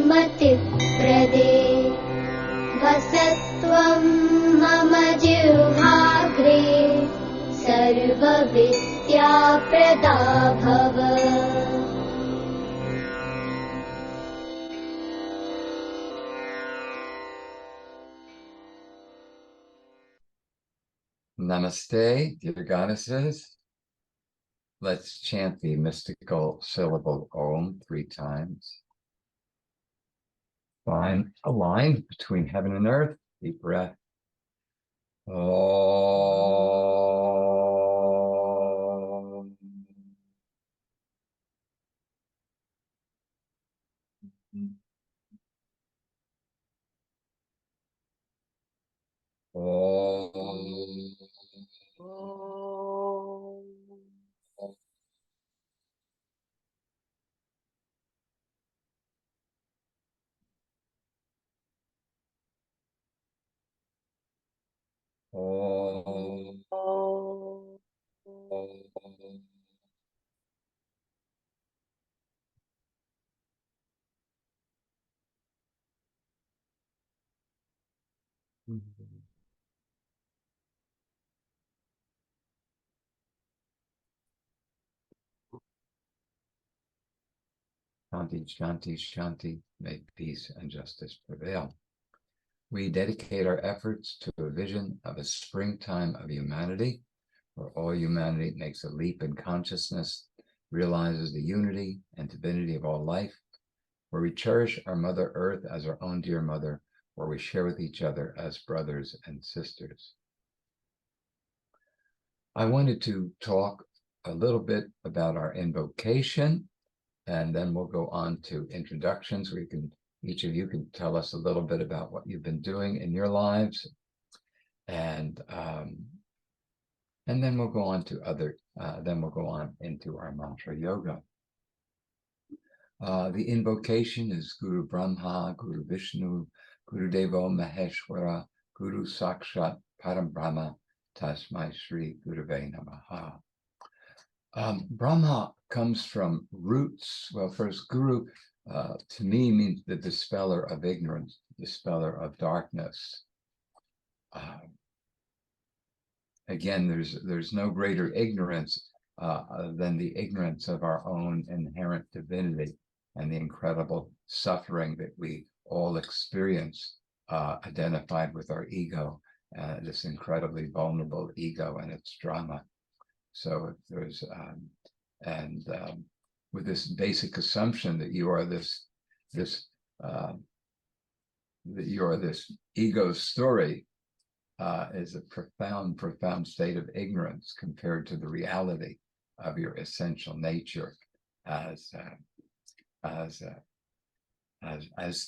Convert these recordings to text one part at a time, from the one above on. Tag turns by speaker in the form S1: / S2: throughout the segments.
S1: मतिप्रदे वसत्वं मम जिह्वाग्रे सर्वविद्याप्रदा भव।
S2: Namaste, dear goddesses. Let's chant the mystical syllable Om 3 times. Find a line between heaven and earth. Deep breath. Om. Om. Om. Shanti, Shanti, Shanti, may peace and justice prevail. We dedicate our efforts to a vision of a springtime of humanity, where all humanity makes a leap in consciousness, realizes the unity and divinity of all life, where we cherish our Mother Earth as our own dear mother, where we share with each other as brothers and sisters. I wanted to talk a little bit about our invocation, and then we'll go on to introductions. Each of you can tell us a little bit about what you've been doing in your lives, and then we'll go on to then we'll go on into our mantra yoga. The invocation is Guru Brahma, Guru Vishnu, Guru Devo Maheshwara, Guru Sakshat Param Brahma, Tasmai Shri Gurave Namaha. Brahma comes from roots. Well, first, Guru to me means the dispeller of ignorance, dispeller of darkness. Again, there's no greater ignorance than the ignorance of our own inherent divinity and the incredible suffering that we all experience, identified with our ego, this incredibly vulnerable ego and its drama. So if there's with this basic assumption that you are this ego story, is a profound state of ignorance compared to the reality of your essential nature as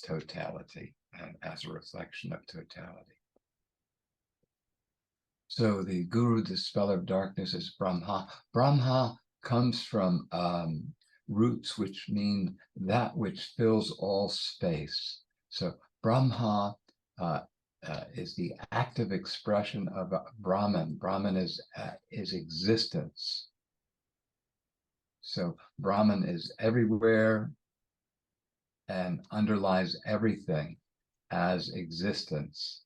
S2: totality and as a reflection of totality. So the Guru, dispeller of darkness, is Brahma. Brahma comes from roots which mean that which fills all space. So Brahma is the active expression of Brahman. Brahman is existence. So Brahman is everywhere and underlies everything as existence.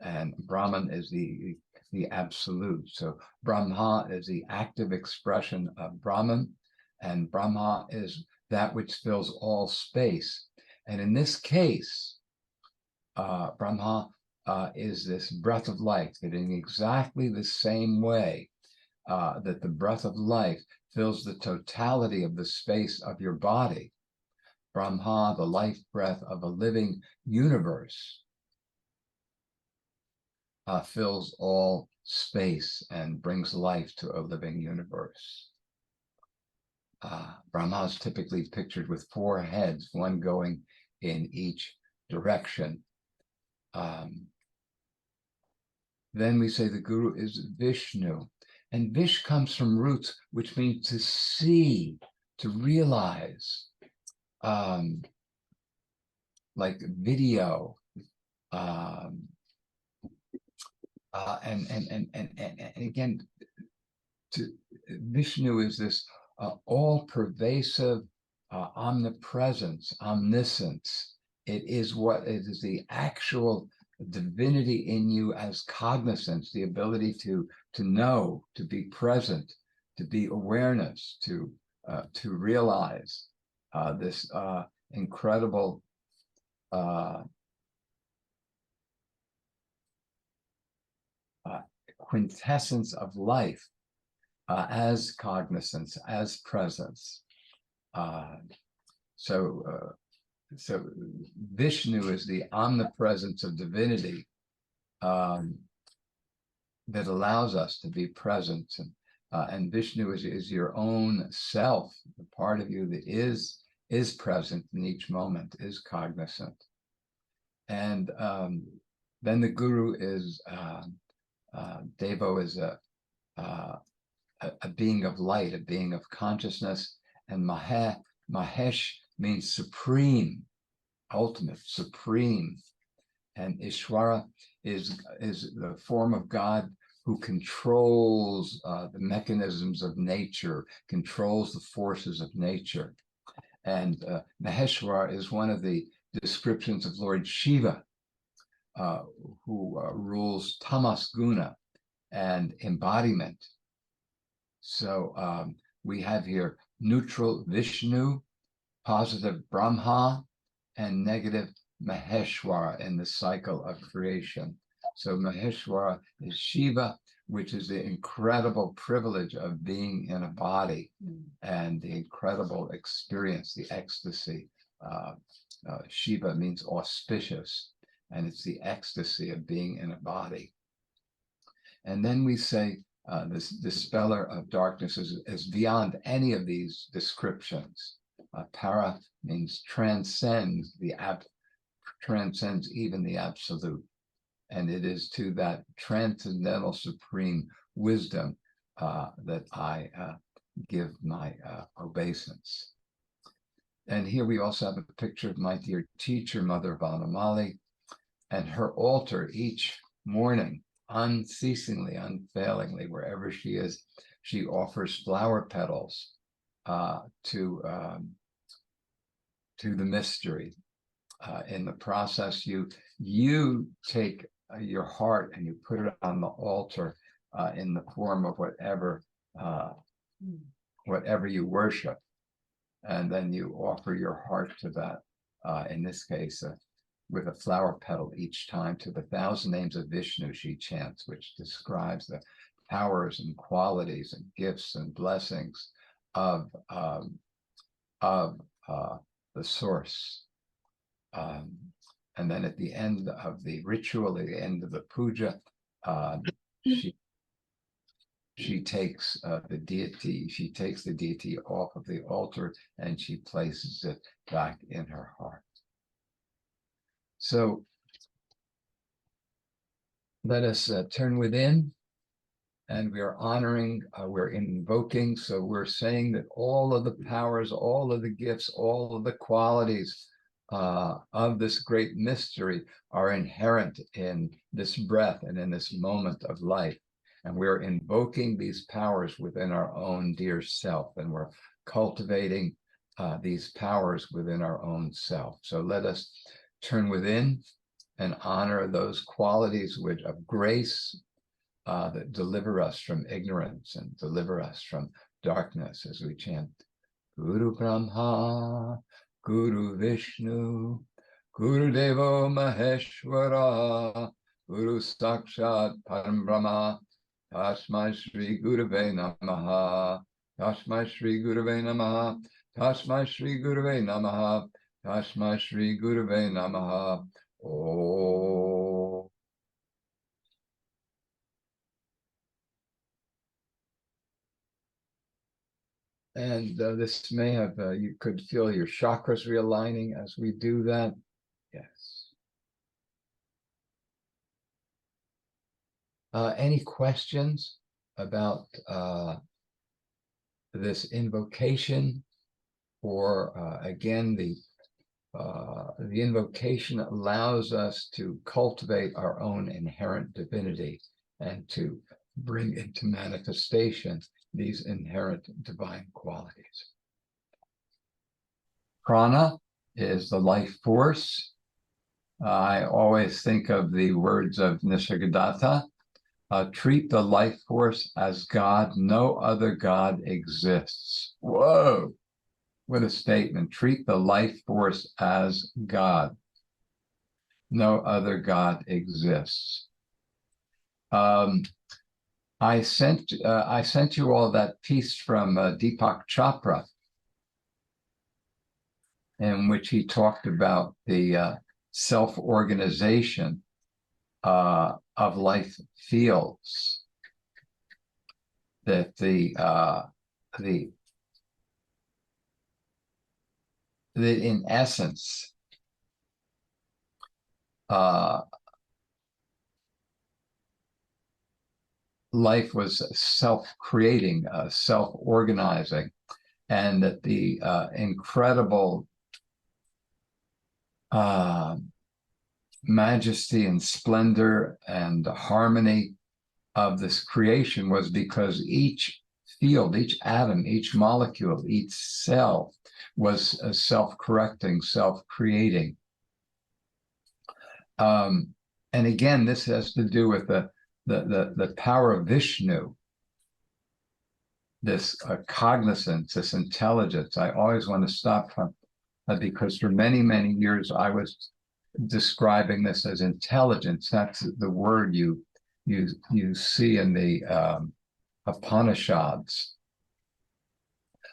S2: And Brahman is the absolute. So Brahma is the active expression of Brahman, and Brahma is that which fills all space. And in this case, Brahma is this breath of life, that in exactly the same way that the breath of life fills the totality of the space of your body, Brahma, the life breath of a living universe, fills all space and brings life to a living universe. Brahma is typically pictured with 4 heads, one going in each direction. Then we say the Guru is Vishnu, and Vish comes from roots, which means to see, to realize, like video, and again, Vishnu is this all-pervasive omnipresence, omniscience. It is the actual divinity in you as cognizance, the ability to know, to be present, to be awareness, to realize this incredible quintessence of life as cognizance, as presence. So Vishnu is the omnipresence of divinity that allows us to be present, and Vishnu is your own self, the part of you that is present in each moment, is cognizant. And then the Guru is Devo is a being of light, a being of consciousness, and Mahesh means supreme, ultimate, supreme, and Ishvara is the form of God who controls the mechanisms of nature, controls the forces of nature. And Maheshwar is one of the descriptions of Lord Shiva, who rules tamas guna and embodiment. So we have here neutral Vishnu, positive Brahma, and negative Maheshwara in the cycle of creation. So Maheshwara is Shiva, which is the incredible privilege of being in a body and the incredible experience, the ecstasy. Shiva means auspicious, and it's the ecstasy of being in a body. And then we say this dispeller of darkness is beyond any of these descriptions. Para means transcends transcends even the absolute. And it is to that transcendental supreme wisdom that I give my obeisance. And here we also have a picture of my dear teacher, Mother Vanamali, and her altar each morning, unceasingly, unfailingly, wherever she is, she offers flower petals to the mystery. In the process, you take your heart and you put it on the altar in the form of whatever you worship, and then you offer your heart to that. In this case, with a flower petal each time to the 1,000 names of Vishnu she chants, which describes the powers and qualities and gifts and blessings of the source. And then at the end of the ritual, at the end of the puja, she takes the deity off of the altar and she places it back in her heart. So let us turn within, and we are honoring, we're invoking, so we're saying that all of the powers, all of the gifts, all of the qualities of this great mystery are inherent in this breath and in this moment of life. And we're invoking these powers within our own dear self, and we're cultivating these powers within our own self. So let us turn within and honor those qualities of grace that deliver us from ignorance and deliver us from darkness, as we chant Guru Brahma, Guru Vishnu, Guru Devo Maheshwara, Guru Sakshat Param Brahma, Tasmai Shri Gurave Namaha, Tasmai Shri Gurave Namaha, Tasmai Shri Gurave Namaha, Tasmai Shri Gurave Namaha. Oh. And this may have, you could feel your chakras realigning as we do that. Yes. Any questions about this invocation? Or again, the invocation allows us to cultivate our own inherent divinity and to bring into manifestation these inherent divine qualities. Prana is the life force. I always think of the words of Nisargadatta. Treat the life force as God. No other God exists. Whoa, what a statement. Treat the life force as God. No other God exists. I sent you all that piece from Deepak Chopra, in which he talked about the self-organization of life fields. That in essence, life was self-creating, self-organizing, and that the incredible majesty and splendor and harmony of this creation was because each field, each atom, each molecule, each cell was self-correcting, self-creating. And again, this has to do with the power of Vishnu, this cognizance, this intelligence. I always want to stop from because for many, many years I was describing this as intelligence. That's the word you see in the Upanishads.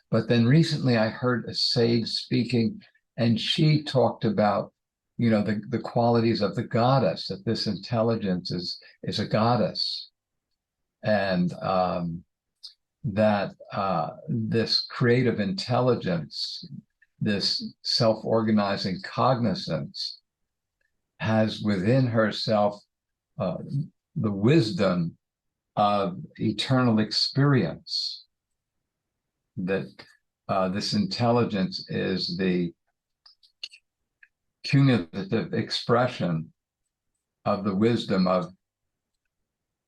S2: But then recently I heard a sage speaking, and she talked about, the qualities of the goddess, that this intelligence is a goddess, and that this creative intelligence, this self-organizing cognizance, has within herself the wisdom of eternal experience, that this intelligence is the cumulative expression of the wisdom of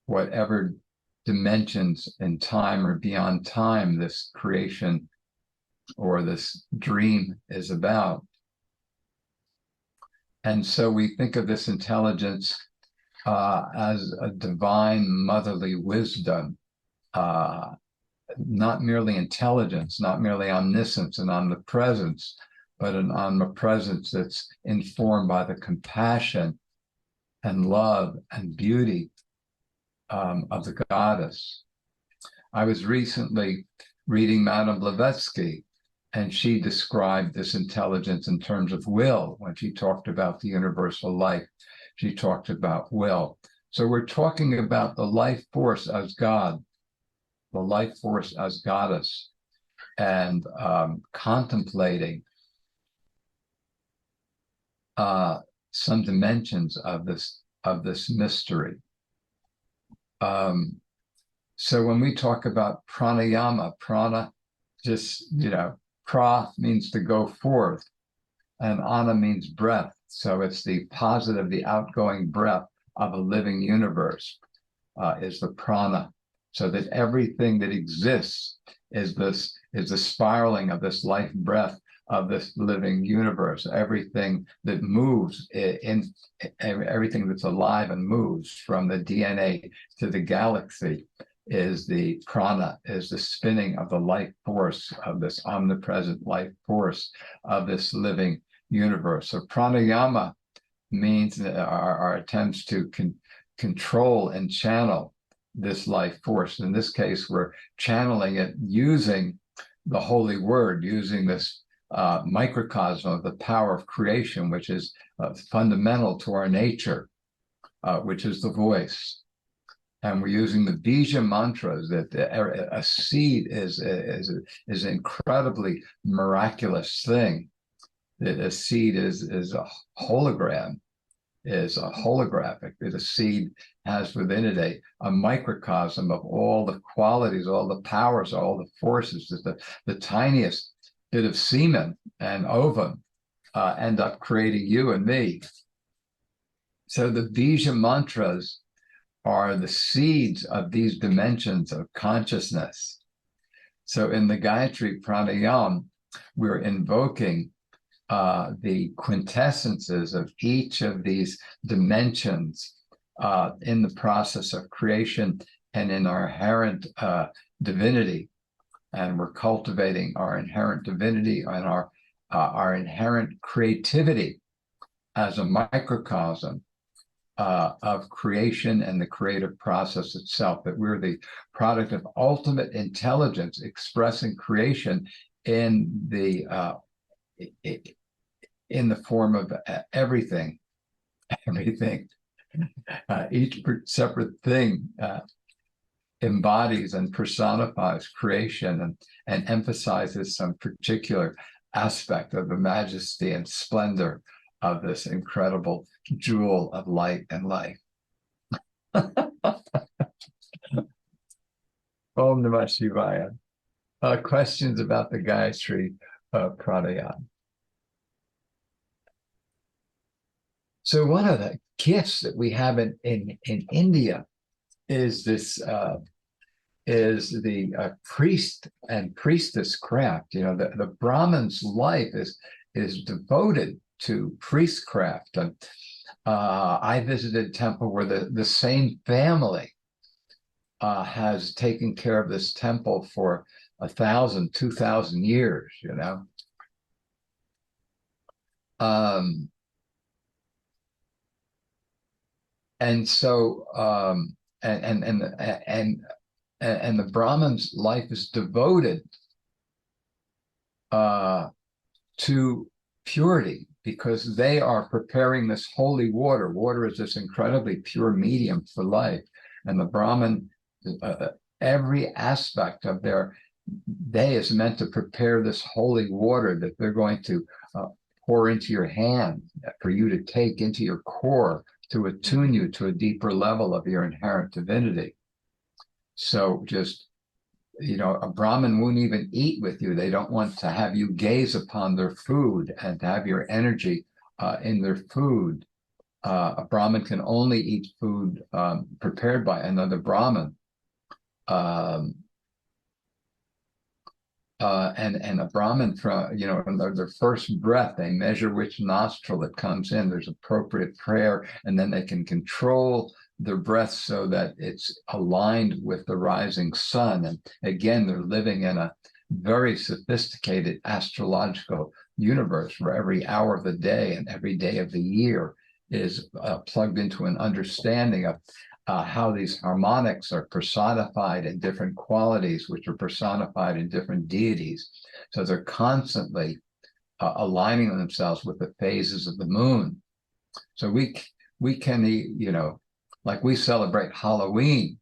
S2: whatever dimensions in time or beyond time this creation or this dream is about. And so we think of this intelligence as a divine motherly wisdom, not merely intelligence, not merely omniscience and omnipresence, but an omnipresence that's informed by the compassion and love and beauty of the goddess. I was recently reading Madame Blavatsky, and she described this intelligence in terms of will. When she talked about the universal life, she talked about will. So we're talking about the life force as God, the life force as goddess, and contemplating some dimensions of this mystery. So when we talk about pranayama, prana, just, pra means to go forth, and ana means breath. So it's the positive, the outgoing breath of a living universe is the prana. So that everything that exists is the spiraling of this life breath of this living universe. Everything that moves, everything that's alive and moves, from the DNA to the galaxy, is the prana, is the spinning of the life force of this omnipresent life force of this living universe. So pranayama means our attempts to control and channel this life force. In this case, we're channeling it using the holy word, using this microcosm of the power of creation, which is fundamental to our nature, which is the voice. And we're using the bija mantras, that a seed is an incredibly miraculous thing. That a seed is a hologram, is a holographic, that a seed has within it a microcosm of all the qualities, all the powers, all the forces, that the tiniest bit of semen and ovum end up creating you and me. So the bija mantras are the seeds of these dimensions of consciousness. So in the Gayatri Pranayam, we're invoking the quintessences of each of these dimensions in the process of creation and in our inherent divinity. And we're cultivating our inherent divinity and our inherent creativity as a microcosm of creation and the creative process itself, that we're the product of ultimate intelligence expressing creation in the form of everything. Each separate thing embodies and personifies creation and emphasizes some particular aspect of the majesty and splendor of this incredible jewel of light and life. Om Namah Shivaya. Questions about the Gayatri Pranayama? So one of the gifts that we have in India is this is the priest and priestess craft. You know, the Brahmin's life is devoted to priestcraft. And I visited a temple where the same family has taken care of this temple for 1,000, 2,000 years, you know. And so and the Brahmin's life is devoted to purity, because they are preparing this holy water. Water is this incredibly pure medium for life. And the Brahmin, every aspect of their day is meant to prepare this holy water that they're going to pour into your hand for you to take into your core to attune you to a deeper level of your inherent divinity. So just, you know, a Brahmin won't even eat with you. They don't want to have you gaze upon their food and to have your energy in their food. A Brahmin can only eat food prepared by another Brahmin. And a Brahmin, from, you know, in their first breath, they measure which nostril it comes in. There's appropriate prayer, and then they can control their breath so that it's aligned with the rising sun. And again, they're living in a very sophisticated astrological universe where every hour of the day and every day of the year is plugged into an understanding of how these harmonics are personified in different qualities, which are personified in different deities. So they're constantly aligning themselves with the phases of the moon. So we can, you know, like we celebrate Halloween,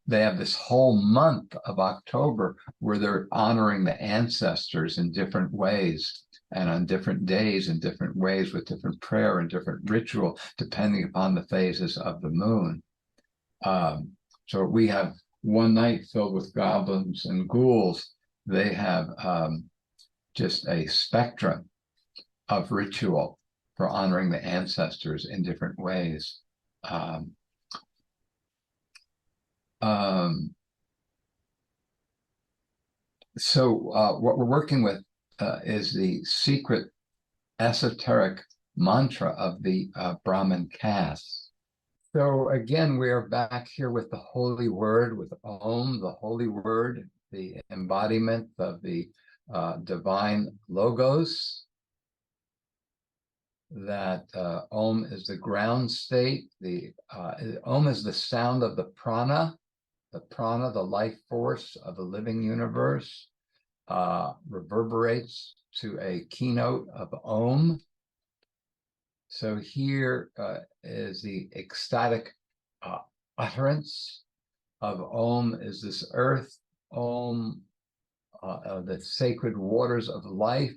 S2: they have this whole month of October where they're honoring the ancestors in different ways and on different days in different ways with different prayer and different ritual, depending upon the phases of the moon. So we have one night filled with goblins and ghouls. They have just a spectrum of ritual for honoring the ancestors in different ways. So what we're working with is the secret esoteric mantra of the Brahmin caste. So again, we are back here with the holy word, with Om, the holy word, the embodiment of the divine logos. That Om is the ground state. The Om is the sound of the prana, the life force of the living universe, reverberates to a keynote of Om. So here is the ecstatic utterance of Om is this earth. Om, the sacred waters of life.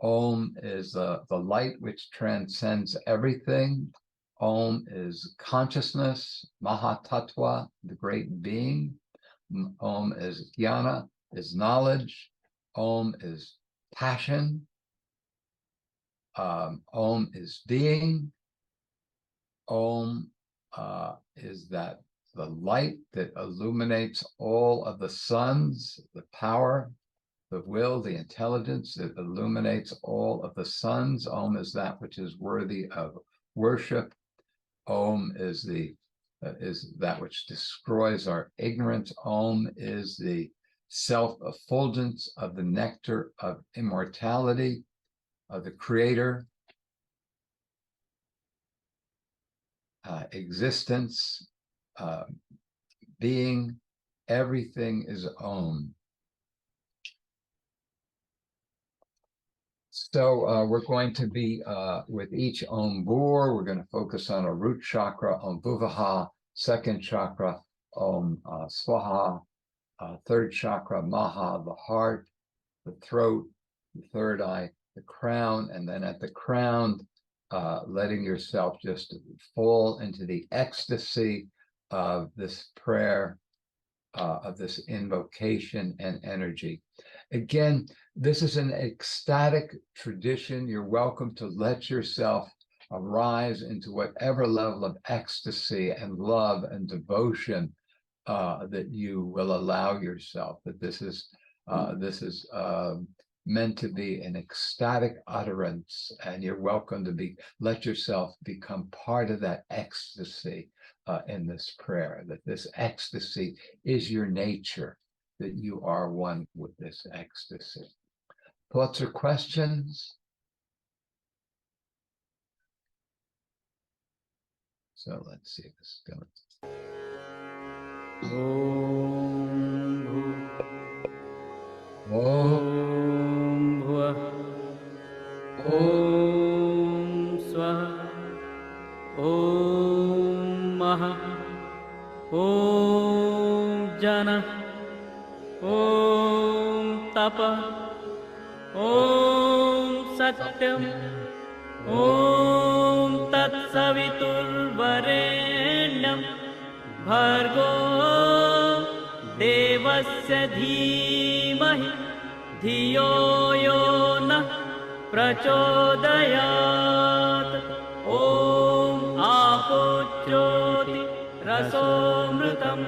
S2: Om is the light which transcends everything. Om is consciousness, Mahatattva, the great being. Om is jnana, is knowledge. Om is passion. Om is being. Om is that the light that illuminates all of the suns, the power the will, the intelligence that illuminates all of the suns. Om is that which is worthy of worship. Om is that which destroys our ignorance. Om is the self-effulgence of the nectar of immortality, of the creator, existence, being. Everything is Om. So we're going to be with each Om Bur. We're going to focus on a root chakra, Om Bhuvaha, second chakra, Om Swaha, third chakra, Maha, the heart, the throat, the third eye, the crown, and then at the crown, letting yourself just fall into the ecstasy of this prayer, of this invocation and energy. Again, this is an ecstatic tradition. You're welcome to let yourself arise into whatever level of ecstasy and love and devotion that you will allow yourself. That this is meant to be an ecstatic utterance, and you're welcome to let yourself become part of that ecstasy in this prayer. That this ecstasy is your nature, that you are one with this ecstasy. Thoughts or questions? So let's see if this is going.
S3: Om Bhuva Om Swaha Om Maha Om Jana Om Tapa Om Satyam Om Tat Saviturvarenyam Bhargo Devasya Dhimahi Dhiyo Yo Nah Prachodayat. Om Apojyoti Rasomritam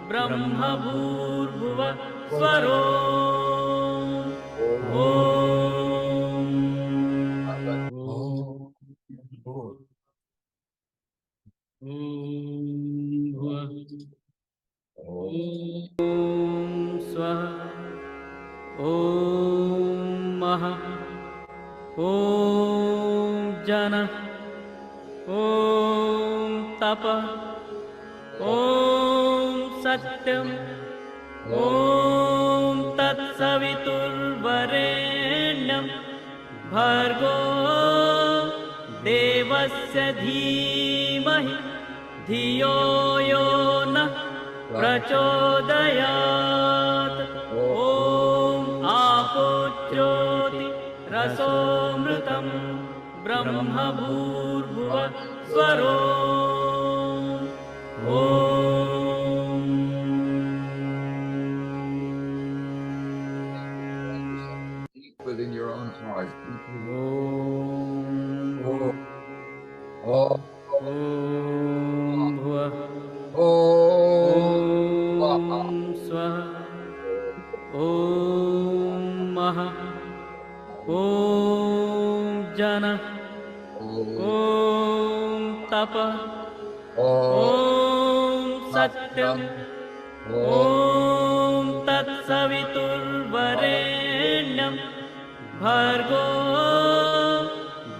S3: Brahma Bhurbhuva Swaro. Om Om Swaha Om Maha Om Jana Om Tapa Om Satyam Om Tat Saviturvarenyam Bhargo Devasya Dhimahi Dhiyo Yo Nah Prachodayat. Om Apojyoti Rasomritam Brahma Bhurbhuva Swaro. Om
S2: Deep within your own heart.
S3: Om
S2: Om
S3: Bhuva
S2: Om
S3: Swaha Om Maha Om Jana Om Tapa Om Satyam Om Tat Saviturvarenyam Bhargo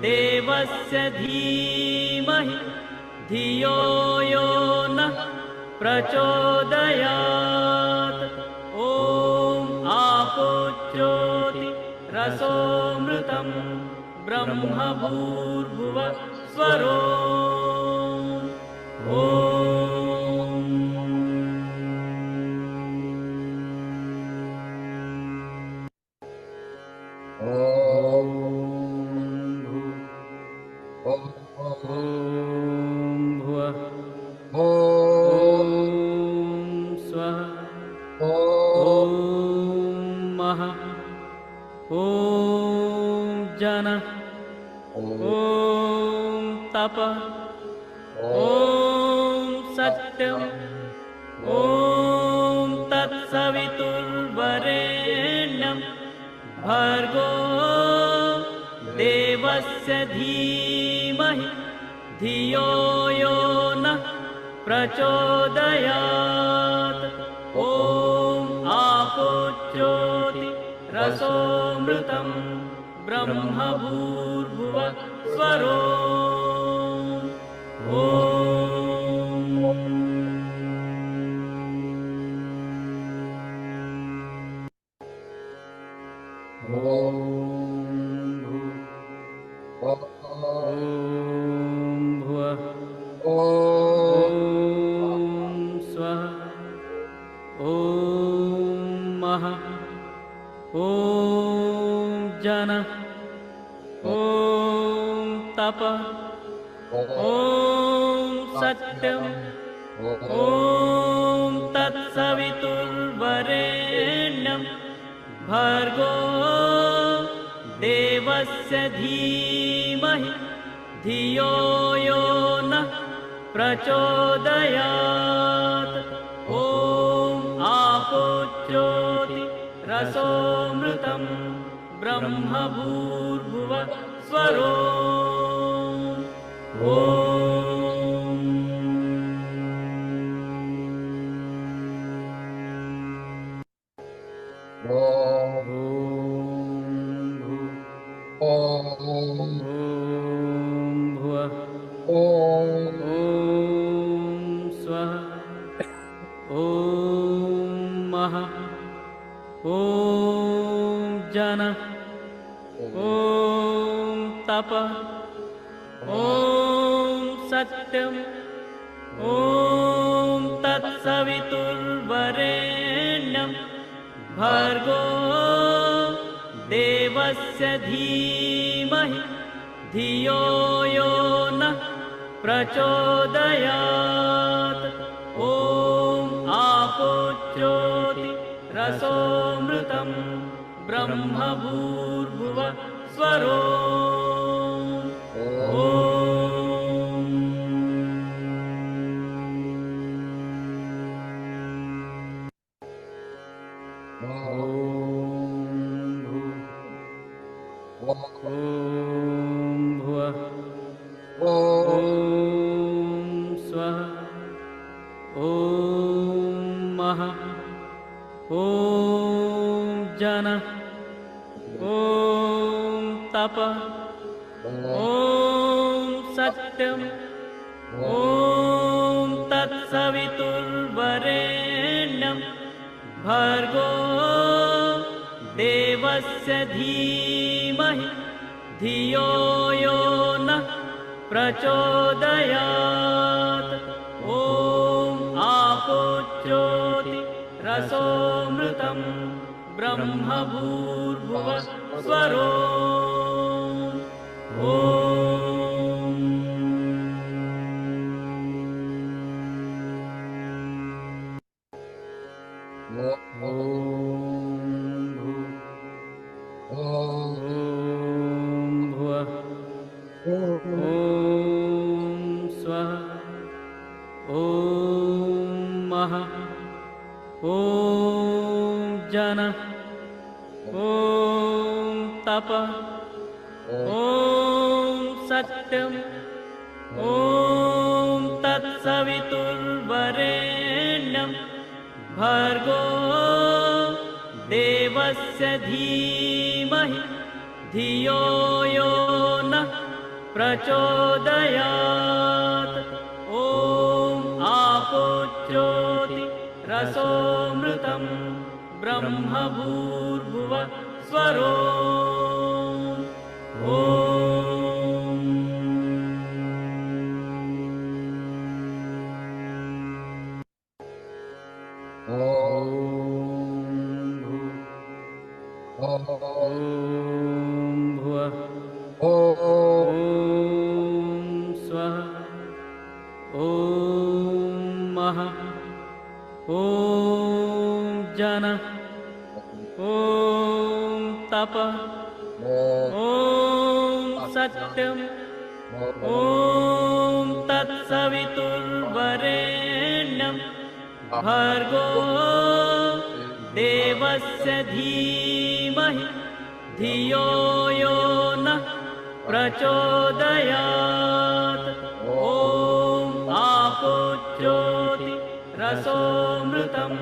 S3: Devasya Dhimahi Dhiyo Yo Nah Prachodayat. Om Apojyoti Rasomritam Brahma Bhurbhuva Swaro. Om Bhuva Om Swaha Om Maha Om Jana Om Tapa Om Satyam Om Tat Saviturvarenyam भर्गो देवस्य धीमहि धियो यो नः प्रचोदयात् ॐ आपोच्योति रसोऽमृतं ब्रह्म भूर्भुवः स्वरो ॐ भुवः ॐ स्वः ॐ महः ॐ जनः ॐ तपः ॐ सत्यम् ॐ तत्सवितुर्वरेण्यं भर्गो देवस्य धीमहि धियो यो नः प्रचोदयात् ॐ आपोच्योति रसोऽमृतं ब्रह्म भूर्भुवः स्वरो ॐ भुवः ॐ स्वः ॐ महः ॐ जनः ॐ तपः ॐ सत्यम् ॐ तत्सवितुर्वरेण्यं भर्गो देवस्य धीमहि धियो यो नः प्रचोदयात् ॐ आपोच्योति रसोऽमृतं ब्रह्म भूर्भुवः स्वरो ॐ भुवः ॐ स्वः ॐ महः ॐ जनः ॐ तपः ॐ सत्यम् ॐ तत्सवितुर्वरेण्यं भर्गो देवस्य धीमहि धियो यो नः प्रचोदयात् ॐ आपोच्योति रसोऽमृतं ब्रह्म भूर्भुवः स्वरो ॐ भुवः ॐ स्वः ॐ महः ॐ जनः ॐ तपः ॐ सत्यम् ॐ तत्सवितुर्वरेण्यं भर्गो देवस्य धीमहि धियो यो नः प्रचोदयात् ॐ आपोच्योति रसोऽमृतं ब्रह्म भूर्भुवः स्वरो ॐ भुवः ॐ स्वः ॐ महः ॐ जनः ॐ तपः ॐ सत्यम् ॐ तत्सवितुर्वरेण्यं भर्गो देवस्य धीमहि धियो यो नः प्रचोदयात् ॐ आपो ज्योतिरसोऽमृतं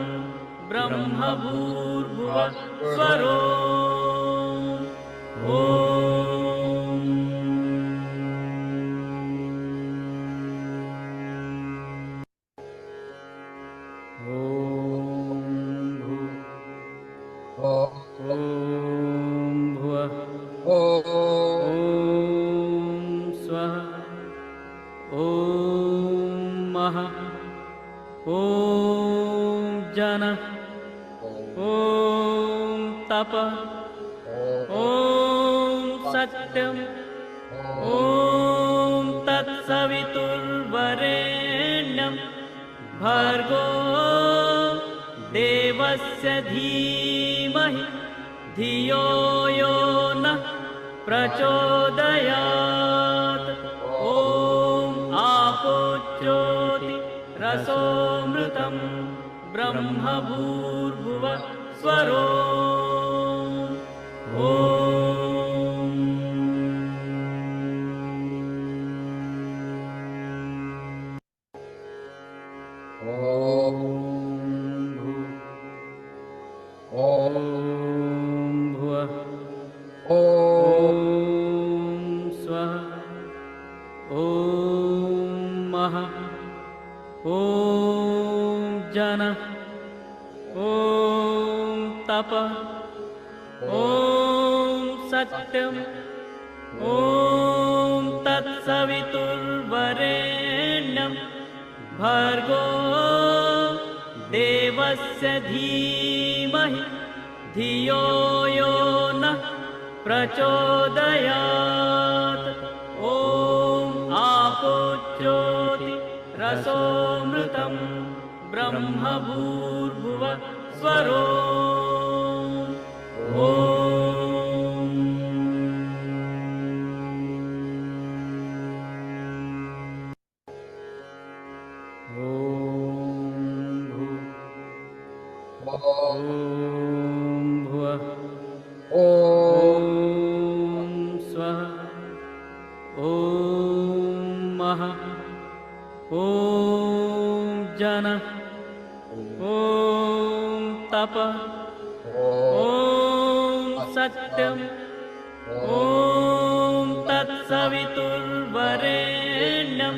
S3: ब्रह्म भूर्भुवः स्वरो ॐ सत्यम् ॐ तत्सवितुर्वरेण्यं भर्गो देवस्य धीमहि धियो यो नः प्रचोदयात् ॐ आपो ज्योतिरसोऽमृतं ब्रह्म भूर्भुवः स्वरो ॐ सत्यम् ॐ तत्सवितुर्वरेण्यं भर्गो देवस्य धीमहि धियो यो नः प्रचोदयात् ॐ आपो ज्योतिरसोऽमृतं ब्रह्म भूर्भुवः स्वरो ॐ सत्यम् ॐ तत्सवितुर्वरेण्यं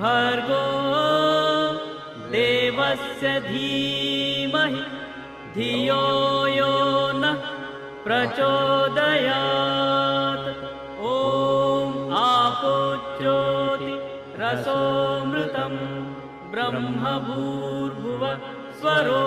S3: भर्गो देवस्य धीमहि धियो यो नः प्रचोदयात् ॐ आपो ज्योतिरसोऽमृतं ब्रह्म भूर्भुवः स्वरो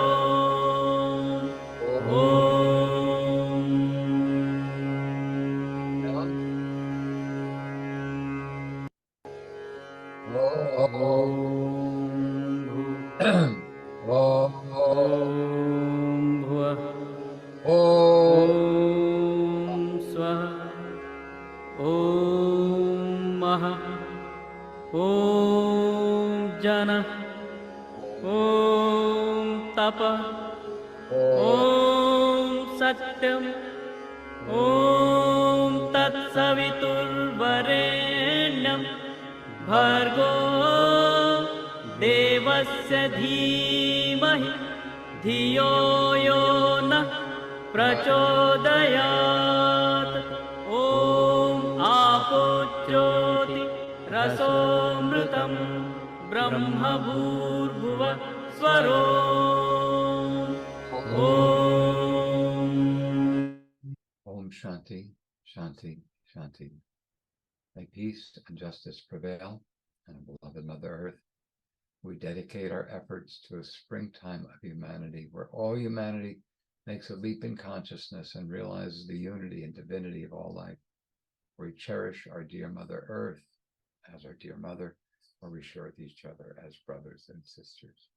S3: सत्यम् ॐ तत्सवितुर्वरेण्यं भर्गो देवस्य धीमहि धियो यो नः प्रचोदयात् ॐ आपो ज्योतिरसोऽमृतं ब्रह्म भूर्भुवः स्वरो
S2: Om Shanti, Shanti, Shanti. May peace and justice prevail, and beloved Mother Earth, we dedicate our efforts to a springtime of humanity where all humanity makes a leap in consciousness and realizes the unity and divinity of all life. We cherish our dear Mother Earth as our dear mother, where we share with each other as brothers and sisters.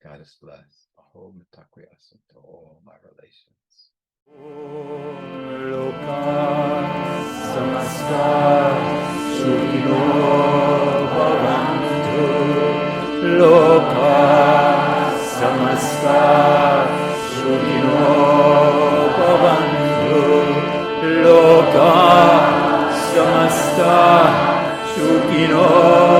S2: God is blessed. Aho Mitakwiyasam to all my relations.
S4: Loka samasta sukhino bhavantu. Loka samasta sukhino bhavantu. समस्ता सुखिनो